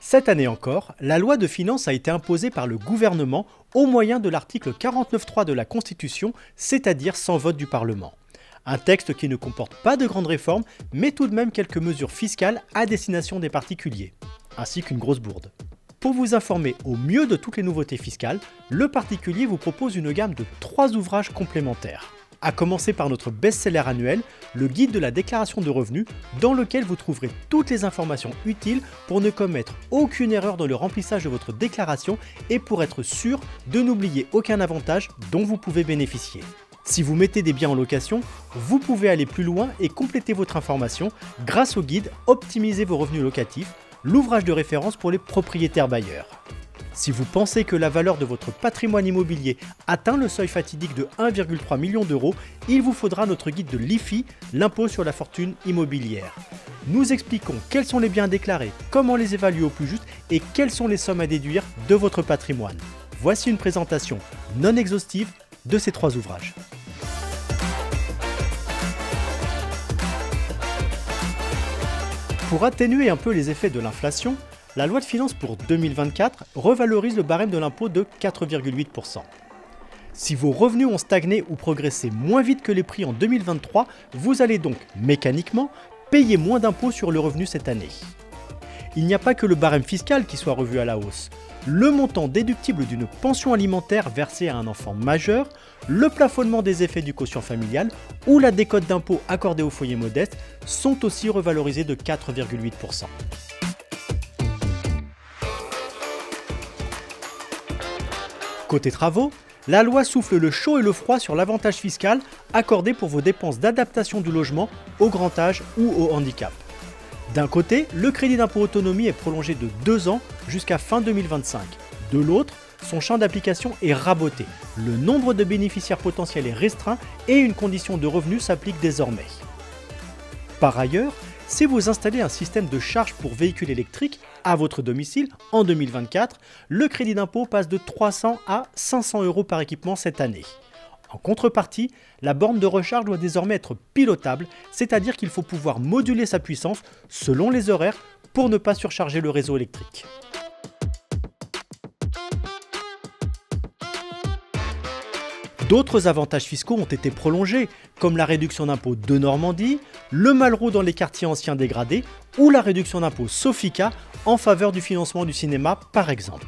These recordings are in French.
Cette année encore, la loi de finances a été imposée par le gouvernement au moyen de l'article 49.3 de la Constitution, c'est-à-dire sans vote du Parlement. Un texte qui ne comporte pas de grandes réformes, mais tout de même quelques mesures fiscales à destination des particuliers, ainsi qu'une grosse bourde. Pour vous informer au mieux de toutes les nouveautés fiscales, le particulier vous propose une gamme de 3 ouvrages complémentaires. À commencer par notre best-seller annuel, le guide de la déclaration de revenus, dans lequel vous trouverez toutes les informations utiles pour ne commettre aucune erreur dans le remplissage de votre déclaration et pour être sûr de n'oublier aucun avantage dont vous pouvez bénéficier. Si vous mettez des biens en location, vous pouvez aller plus loin et compléter votre information grâce au guide Optimiser vos revenus locatifs, l'ouvrage de référence pour les propriétaires bailleurs. Si vous pensez que la valeur de votre patrimoine immobilier atteint le seuil fatidique de 1,3 million d'euros, il vous faudra notre guide de l'IFI, l'impôt sur la fortune immobilière. Nous expliquons quels sont les biens déclarés, comment les évaluer au plus juste et quelles sont les sommes à déduire de votre patrimoine. Voici une présentation non exhaustive de ces 3 ouvrages. Pour atténuer un peu les effets de l'inflation, la loi de finances pour 2024 revalorise le barème de l'impôt de 4,8%. Si vos revenus ont stagné ou progressé moins vite que les prix en 2023, vous allez donc mécaniquement payer moins d'impôts sur le revenu cette année. Il n'y a pas que le barème fiscal qui soit revu à la hausse. Le montant déductible d'une pension alimentaire versée à un enfant majeur, le plafonnement des effets du quotient familial ou la décote d'impôt accordée aux foyers modestes sont aussi revalorisés de 4,8%. Côté travaux, la loi souffle le chaud et le froid sur l'avantage fiscal accordé pour vos dépenses d'adaptation du logement au grand âge ou au handicap. D'un côté, le crédit d'impôt autonomie est prolongé de 2 ans jusqu'à fin 2025. De l'autre, son champ d'application est raboté. Le nombre de bénéficiaires potentiels est restreint et une condition de revenu s'applique désormais. Par ailleurs, si vous installez un système de charge pour véhicules électriques à votre domicile en 2024, le crédit d'impôt passe de 300 à 500 euros par équipement cette année. En contrepartie, la borne de recharge doit désormais être pilotable, c'est-à-dire qu'il faut pouvoir moduler sa puissance selon les horaires pour ne pas surcharger le réseau électrique. D'autres avantages fiscaux ont été prolongés, comme la réduction d'impôt de Normandie, le Malraux dans les quartiers anciens dégradés ou la réduction d'impôt Sofica en faveur du financement du cinéma par exemple.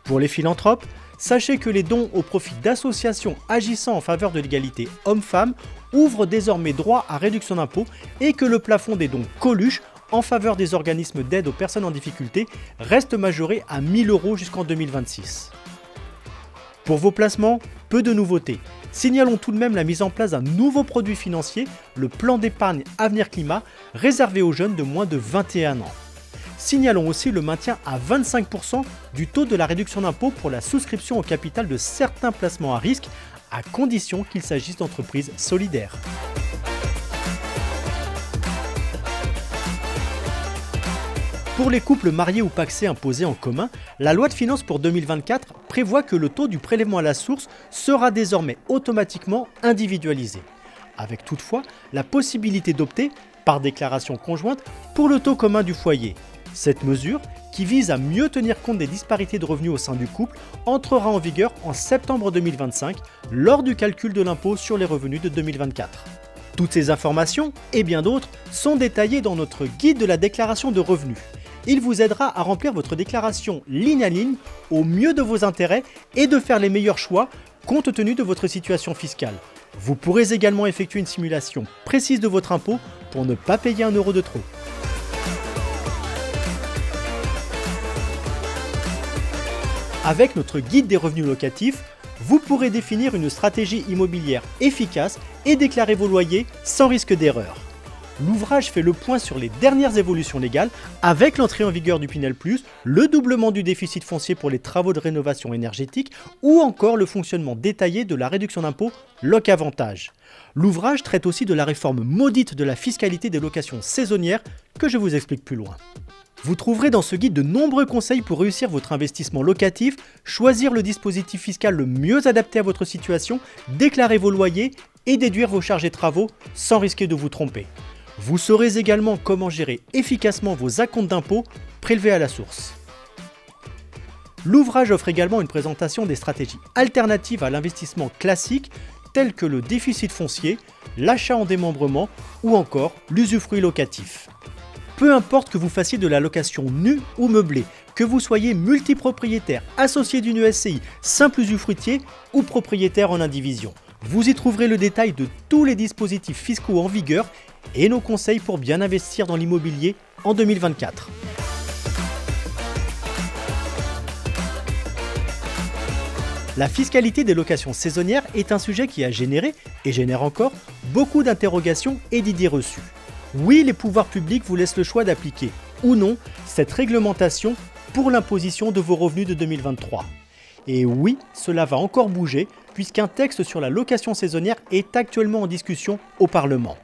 Pour les philanthropes, sachez que les dons au profit d'associations agissant en faveur de l'égalité homme-femme ouvrent désormais droit à réduction d'impôt et que le plafond des dons Coluche en faveur des organismes d'aide aux personnes en difficulté reste majoré à 1 000 euros jusqu'en 2026. Pour vos placements, peu de nouveautés. Signalons tout de même la mise en place d'un nouveau produit financier, le plan d'épargne Avenir Climat, réservé aux jeunes de moins de 21 ans. Signalons aussi le maintien à 25% du taux de la réduction d'impôt pour la souscription au capital de certains placements à risque, à condition qu'il s'agisse d'entreprises solidaires. Pour les couples mariés ou pacsés imposés en commun, la loi de finances pour 2024 prévoit que le taux du prélèvement à la source sera désormais automatiquement individualisé, avec toutefois la possibilité d'opter par déclaration conjointe pour le taux commun du foyer. Cette mesure, qui vise à mieux tenir compte des disparités de revenus au sein du couple, entrera en vigueur en septembre 2025 lors du calcul de l'impôt sur les revenus de 2024. Toutes ces informations, et bien d'autres, sont détaillées dans notre guide de la déclaration de revenus. Il vous aidera à remplir votre déclaration ligne à ligne au mieux de vos intérêts et de faire les meilleurs choix compte tenu de votre situation fiscale. Vous pourrez également effectuer une simulation précise de votre impôt pour ne pas payer 1 euro de trop. Avec notre guide des revenus locatifs, vous pourrez définir une stratégie immobilière efficace et déclarer vos loyers sans risque d'erreur. L'ouvrage fait le point sur les dernières évolutions légales avec l'entrée en vigueur du Pinel+, le doublement du déficit foncier pour les travaux de rénovation énergétique ou encore le fonctionnement détaillé de la réduction d'impôt Locavantage. L'ouvrage traite aussi de la réforme maudite de la fiscalité des locations saisonnières que je vous explique plus loin. Vous trouverez dans ce guide de nombreux conseils pour réussir votre investissement locatif, choisir le dispositif fiscal le mieux adapté à votre situation, déclarer vos loyers et déduire vos charges et travaux sans risquer de vous tromper. Vous saurez également comment gérer efficacement vos acomptes d'impôts prélevés à la source. L'ouvrage offre également une présentation des stratégies alternatives à l'investissement classique telles que le déficit foncier, l'achat en démembrement ou encore l'usufruit locatif. Peu importe que vous fassiez de la location nue ou meublée, que vous soyez multipropriétaire, associé d'une SCI, simple usufruitier ou propriétaire en indivision, vous y trouverez le détail de tous les dispositifs fiscaux en vigueur et nos conseils pour bien investir dans l'immobilier en 2024. La fiscalité des locations saisonnières est un sujet qui a généré, et génère encore, beaucoup d'interrogations et d'idées reçues. Oui, les pouvoirs publics vous laissent le choix d'appliquer, ou non, cette réglementation pour l'imposition de vos revenus de 2023. Et oui, cela va encore bouger, puisqu'un texte sur la location saisonnière est actuellement en discussion au Parlement.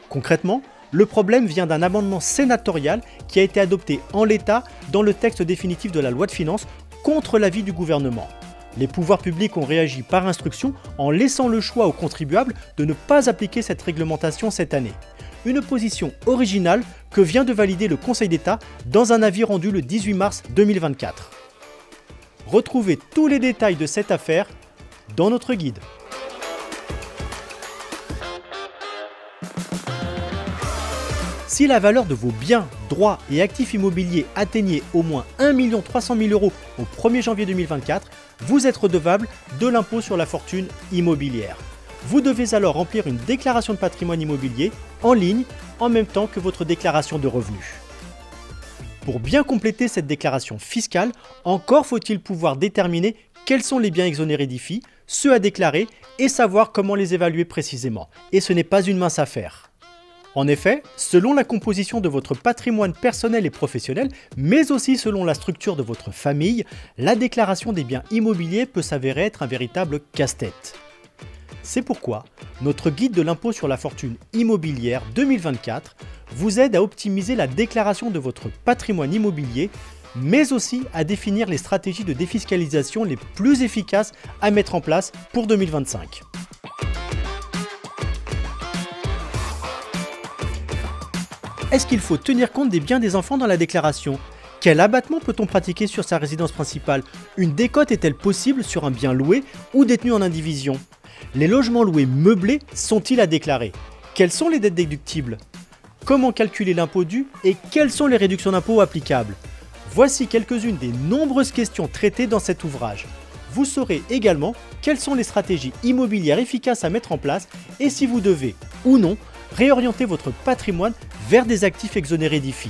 Concrètement, le problème vient d'un amendement sénatorial qui a été adopté en l'état dans le texte définitif de la loi de finances contre l'avis du gouvernement. Les pouvoirs publics ont réagi par instruction en laissant le choix aux contribuables de ne pas appliquer cette réglementation cette année. Une position originale que vient de valider le Conseil d'État dans un avis rendu le 18 mars 2024. Retrouvez tous les détails de cette affaire dans notre guide. Si la valeur de vos biens, droits et actifs immobiliers atteignait au moins 1 300 000 € au 1er janvier 2024, vous êtes redevable de l'impôt sur la fortune immobilière. Vous devez alors remplir une déclaration de patrimoine immobilier en ligne en même temps que votre déclaration de revenus. Pour bien compléter cette déclaration fiscale, encore faut-il pouvoir déterminer quels sont les biens exonérés d'IFI, ceux à déclarer et savoir comment les évaluer précisément. Et ce n'est pas une mince affaire. En effet, selon la composition de votre patrimoine personnel et professionnel, mais aussi selon la structure de votre famille, la déclaration des biens immobiliers peut s'avérer être un véritable casse-tête. C'est pourquoi notre guide de l'impôt sur la fortune immobilière 2024 vous aide à optimiser la déclaration de votre patrimoine immobilier, mais aussi à définir les stratégies de défiscalisation les plus efficaces à mettre en place pour 2025. Est-ce qu'il faut tenir compte des biens des enfants dans la déclaration? Quel abattement peut-on pratiquer sur sa résidence principale? Une décote est-elle possible sur un bien loué ou détenu en indivision? Les logements loués meublés sont-ils à déclarer? Quelles sont les dettes déductibles? Comment calculer l'impôt dû et quelles sont les réductions d'impôt applicables? Voici quelques-unes des nombreuses questions traitées dans cet ouvrage. Vous saurez également quelles sont les stratégies immobilières efficaces à mettre en place et si vous devez, ou non, réorienter votre patrimoine vers des actifs exonérés d'IFI.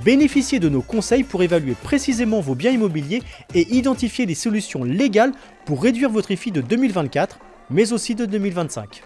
Bénéficiez de nos conseils pour évaluer précisément vos biens immobiliers et identifier des solutions légales pour réduire votre IFI de 2024, mais aussi de 2025.